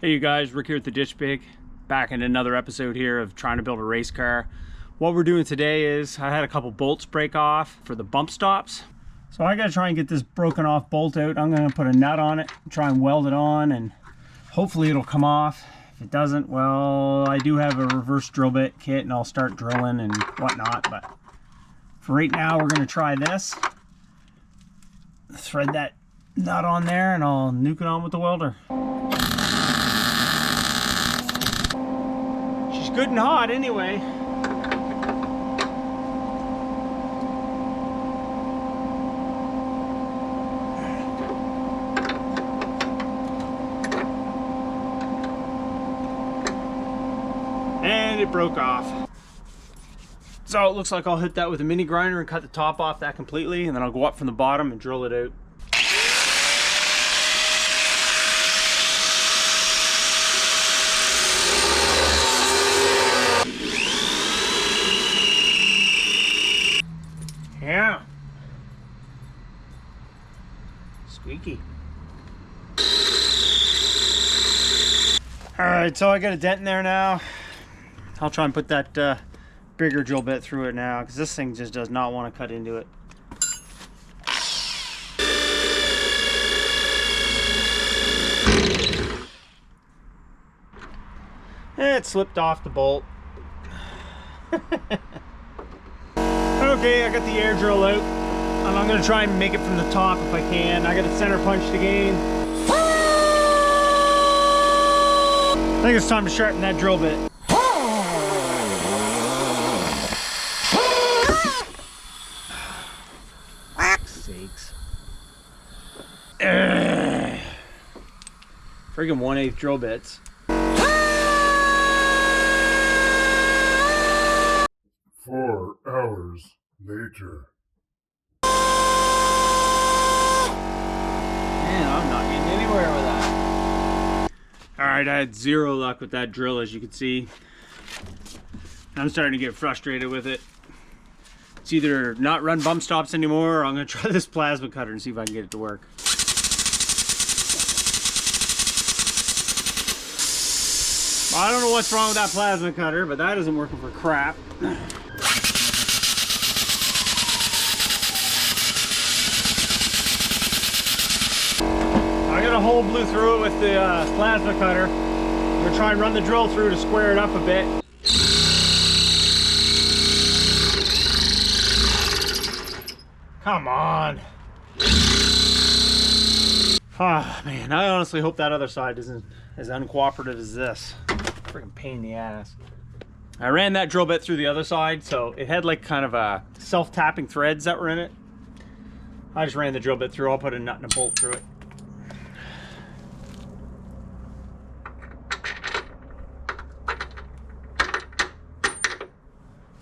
Hey you guys, Rick here at the Ditch Pig, back in another episode here of trying to build a race car. What we're doing today is I had a couple bolts break off for the bump stops. So I gotta try and get this broken off bolt out. I'm gonna put a nut on it, try and weld it on, and hopefully it'll come off. If it doesn't, well, I do have a reverse drill bit kit and I'll start drilling and whatnot, but for right now we're gonna try this. Thread that nut on there and I'll nuke it on with the welder. She's good and hot anyway. And it broke off. So it looks like I'll hit that with a mini grinder and cut the top off that completely, and then I'll go up from the bottom and drill it out. Yeah. Squeaky. Alright, so I got a dent in there now. I'll try and put that bigger drill bit through it now, because this thing just does not want to cut into it. It slipped off the bolt. Okay, I got the air drill out, and I'm going to try and make it from the top if I can. I got it center punched again. I think it's time to sharpen that drill bit. Sakes. Friggin' 1/8 drill bits. 4 hours later. Man, I'm not getting anywhere with that. Alright, I had zero luck with that drill, as you can see. I'm starting to get frustrated with it. It's either not run bump stops anymore, or I'm going to try this plasma cutter and see if I can get it to work. I don't know what's wrong with that plasma cutter, but that isn't working for crap. I got a hole blew through it with the plasma cutter. I'm going to try and run the drill through to square it up a bit. Come on. Oh man, I honestly hope that other side isn't as uncooperative as this. Freaking pain in the ass. I ran that drill bit through the other side, so it had like kind of a self-tapping threads that were in it. I just ran the drill bit through. I'll put a nut and a bolt through it.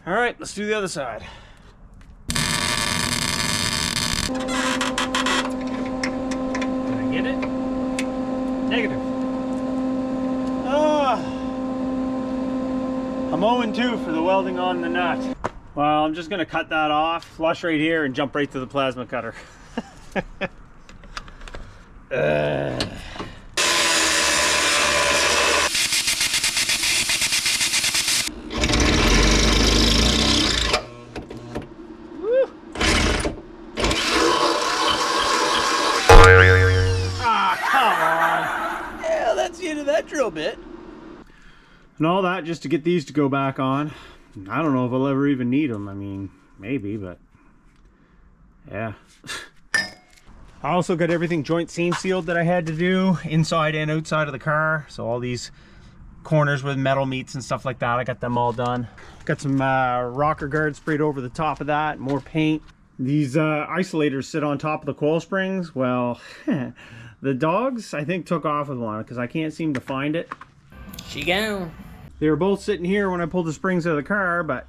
All right, let's do the other side. Did I get it? Negative. Ah, I'm 0-2 for the welding on the nut. Well, I'm just gonna cut that off, flush right here, and jump right to the plasma cutter. That drill bit and all that just to get these to go back on. I don't know if I'll ever even need them. I mean, maybe, but yeah. I also got everything joint seam sealed that I had to do inside and outside of the car, so all these corners with metal meets and stuff like that, I got them all done. Got some rocker guard sprayed over the top of that, more paint. These isolators sit on top of the coil springs. Well, the dogs, I think, took off with one because I can't seem to find it. She gone. They were both sitting here when I pulled the springs out of the car, but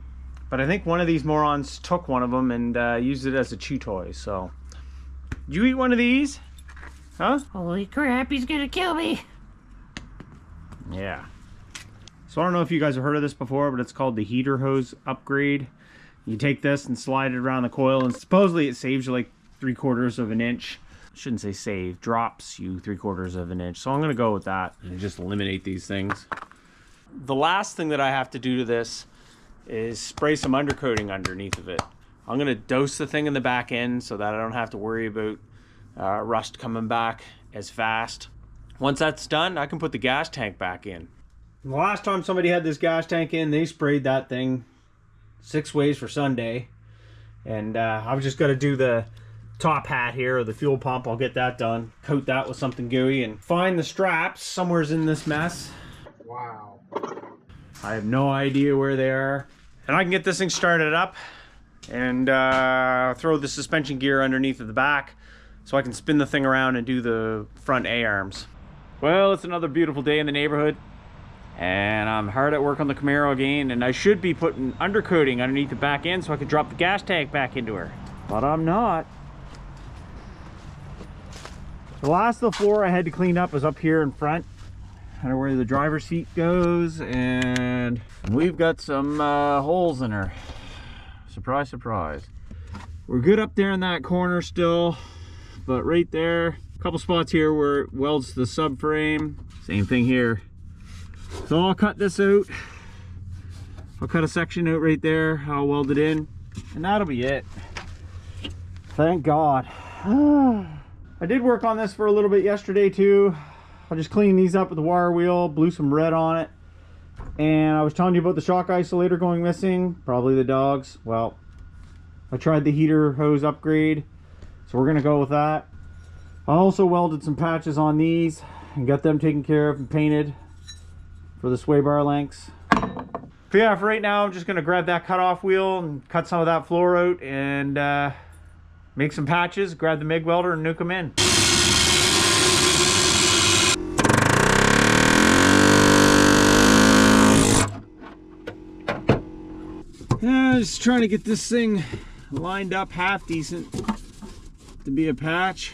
I think one of these morons took one of them and used it as a chew toy. So, did you eat one of these? Huh? Holy crap, he's gonna kill me. Yeah. So I don't know if you guys have heard of this before, but it's called the heater hose upgrade. You take this and slide it around the coil, and supposedly it saves you like 3/4 of an inch. shouldn't say save, drops you 3/4 of an inch. So I'm gonna go with that and just eliminate these things. The last thing that I have to do to this is spray some undercoating underneath of it. I'm gonna dose the thing in the back end so that I don't have to worry about rust coming back as fast. Once that's done, I can put the gas tank back in. The last time somebody had this gas tank in, they sprayed that thing 6 ways for Sunday. And I've just got to do the top hat here, or the fuel pump. I'll get that done, coat that with something gooey, and find the straps. Somewhere's in this mess. Wow. I have no idea where they are. And I can get this thing started up and throw the suspension gear underneath of the back so I can spin the thing around and do the front A-arms. Well, it's another beautiful day in the neighborhood, and I'm hard at work on the Camaro again, and I should be putting undercoating underneath the back end so I can drop the gas tank back into her, but I'm not. The last of the floor I had to clean up was up here in front, kind of where the driver's seat goes, and we've got some holes in her. Surprise, surprise. We're good up there in that corner still, but right there, a couple spots here where it welds to the subframe. Same thing here. So I'll cut this out. I'll cut a section out right there. I'll weld it in, and that'll be it. Thank God. I did work on this for a little bit yesterday too. I just cleaned these up with the wire wheel, blew some red on it. And I was telling you about the shock isolator going missing. Probably the dogs. Well, I tried the heater hose upgrade, so we're gonna go with that. I also welded some patches on these and got them taken care of and painted for the sway bar lengths. But yeah, for right now, I'm just gonna grab that cutoff wheel and cut some of that floor out and make some patches, grab the MIG welder and nuke them in. Yeah, just trying to get this thing lined up half decent to be a patch.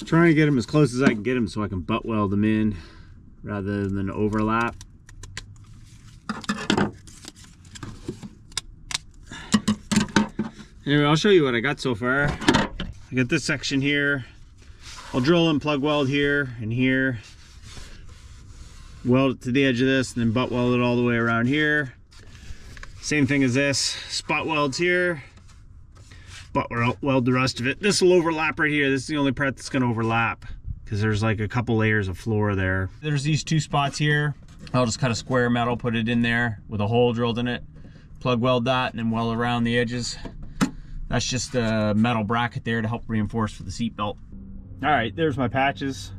Trying to get them as close as I can get them so I can butt weld them in rather than overlap. Anyway, I'll show you what I got so far. I got this section here. I'll drill and plug weld here and here. Weld it to the edge of this and then butt weld it all the way around here. Same thing as this. Spot welds here. Butt weld the rest of it. This will overlap right here. This is the only part that's going to overlap because there's like a couple layers of floor there. There's these 2 spots here. I'll just cut a square metal, put it in there with a hole drilled in it. Plug weld that and then weld around the edges. That's just a metal bracket there to help reinforce for the seat belt. All right, there's my patches.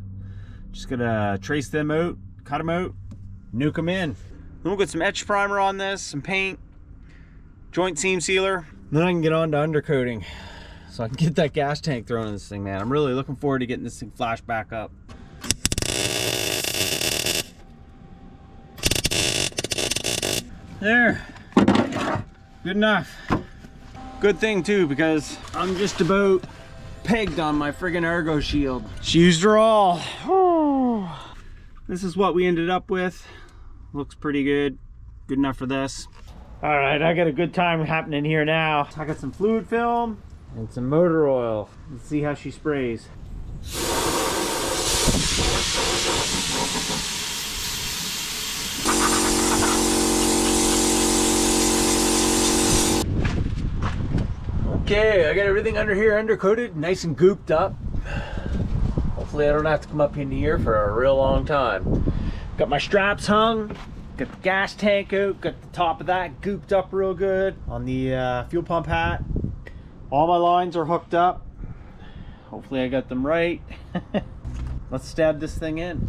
Just gonna trace them out, cut them out, nuke them in. Then we'll get some etch primer on this, some paint, joint seam sealer. Then I can get on to undercoating so I can get that gas tank thrown in this thing, man. I'm really looking forward to getting this thing flashed back up. There, good enough. Good thing too, because I'm just about pegged on my friggin' Argo shield. She used her all. Oh. This is what we ended up with. Looks pretty good. Good enough for this. All right, I got a good time happening here now. I got some fluid film and some motor oil. Let's see how she sprays. Okay, I got everything under here undercoated, nice and gooped up. Hopefully I don't have to come up in here for a real long time. Got my straps hung, got the gas tank out, got the top of that gooped up real good on the fuel pump hat. All my lines are hooked up. Hopefully I got them right. Let's stab this thing in.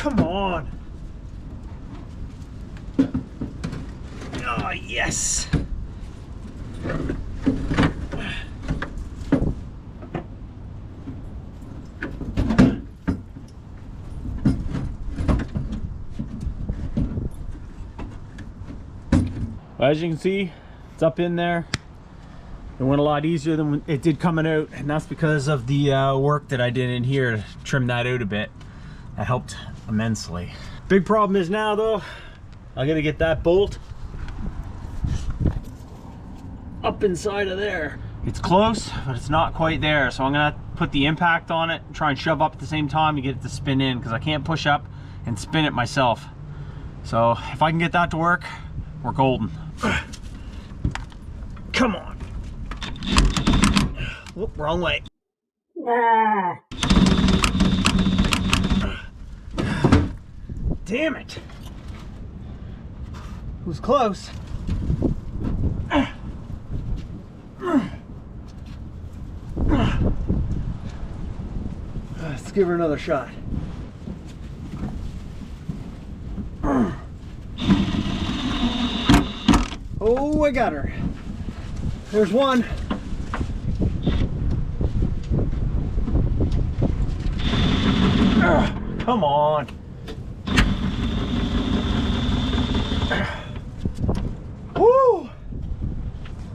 Come on. Oh, yes. Well, as you can see, it's up in there. It went a lot easier than it did coming out, and that's because of the work that I did in here to trim that out a bit. That helped immensely. Big problem is now though, I gotta get that bolt up inside of there. It's close, but it's not quite there, so I'm gonna put the impact on it and try and shove up at the same time to get it to spin in, because I can't push up and spin it myself. So if I can get that to work, we're golden. Come on. Whoop, wrong way. Damn it. It was close. Let's give her another shot. Oh, I got her. There's one. Come on. Woo!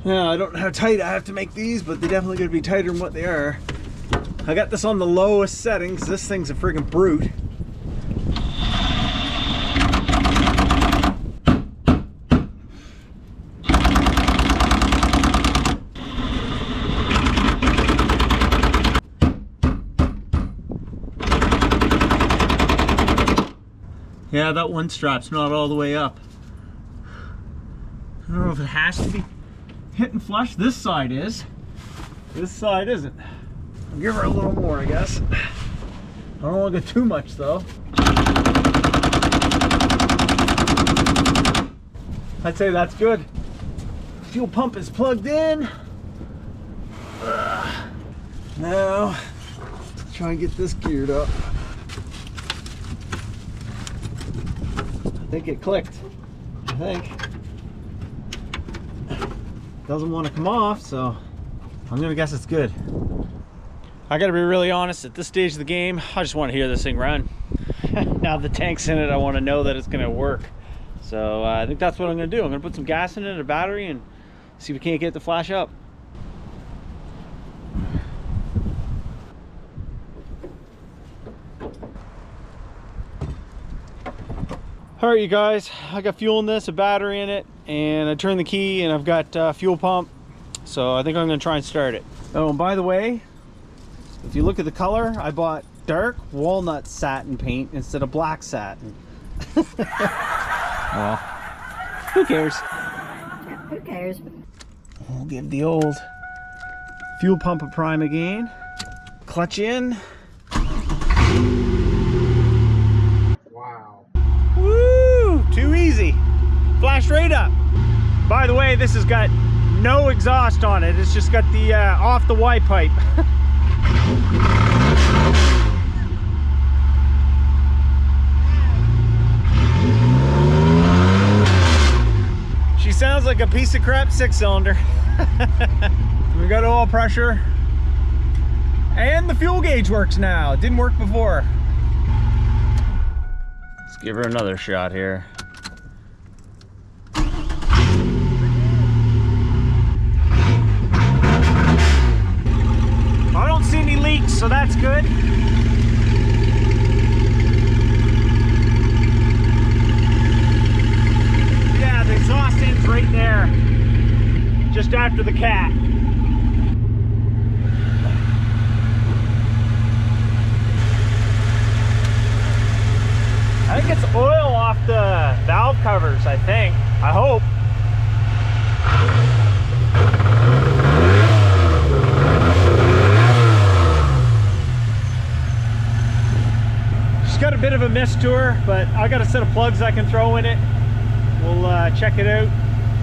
Yeah, I don't know how tight I have to make these, but they're definitely going to be tighter than what they are. I got this on the lowest settings. This thing's a friggin' brute. Yeah, that one strap's not all the way up. I don't know if it has to be hitting flush. This side is. This side isn't. I'll give her a little more, I guess. I don't want to get too much though. I'd say that's good. Fuel pump is plugged in. Now, try and get this geared up. I think it clicked. I think. Doesn't want to come off, so I'm gonna guess it's good. I gotta be really honest, at this stage of the game, I just want to hear this thing run. Now the tank's in it, I want to know that it's gonna work. So I think that's what I'm gonna do. I'm gonna put some gas in it, a battery, and see if we can't get it to flash up. All right, you guys, I got fuel in this, a battery in it, and I turned the key and I've got fuel pump. So I think I'm gonna try and start it. Oh, and by the way, if you look at the color, I bought dark walnut satin paint instead of black satin. Well, who cares? Yeah, who cares? We'll give the old fuel pump a prime again. Clutch in. Wow. Woo! Too easy. Flashed right up. By the way, this has got no exhaust on it. It's just got the off the Y pipe. She sounds like a piece of crap 6-cylinder. We got oil pressure. And the fuel gauge works now. It didn't work before. Let's give her another shot here. I don't see any leaks, so that's good. Yeah, the exhaust end's right there, just after the cat. I think it's oil off the valve covers, I think. I hope. She's got a bit of a mist to her, but I got a set of plugs I can throw in it. We'll check it out.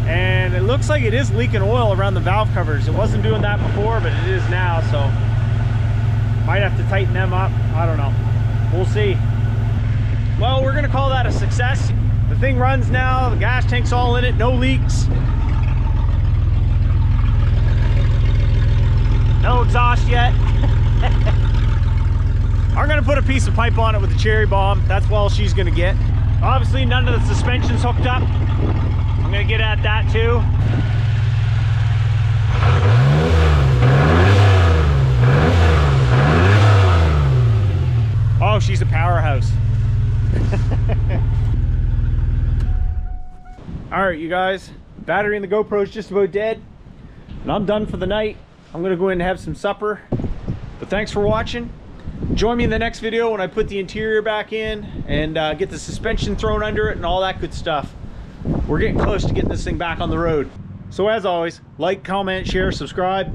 And it looks like it is leaking oil around the valve covers. It wasn't doing that before, but it is now, so might have to tighten them up. I don't know. We'll see. well, we're gonna call that a success. The thing runs now, the gas tank's all in it, no leaks. No exhaust yet. I'm gonna put a piece of pipe on it with the cherry bomb. That's all she's gonna get. Obviously, none of the suspension's hooked up. I'm gonna get at that too. Oh, she's a powerhouse. All right, you guys, battery in the GoPro is just about dead, and I'm done for the night. I'm gonna go in and have some supper, but thanks for watching. Join me in the next video when I put the interior back in and get the suspension thrown under it and all that good stuff. We're getting close to getting this thing back on the road. So as always, like, comment, share, subscribe,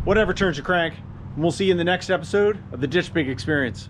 whatever turns your crank, and we'll see you in the next episode of the Ditch Big Experience.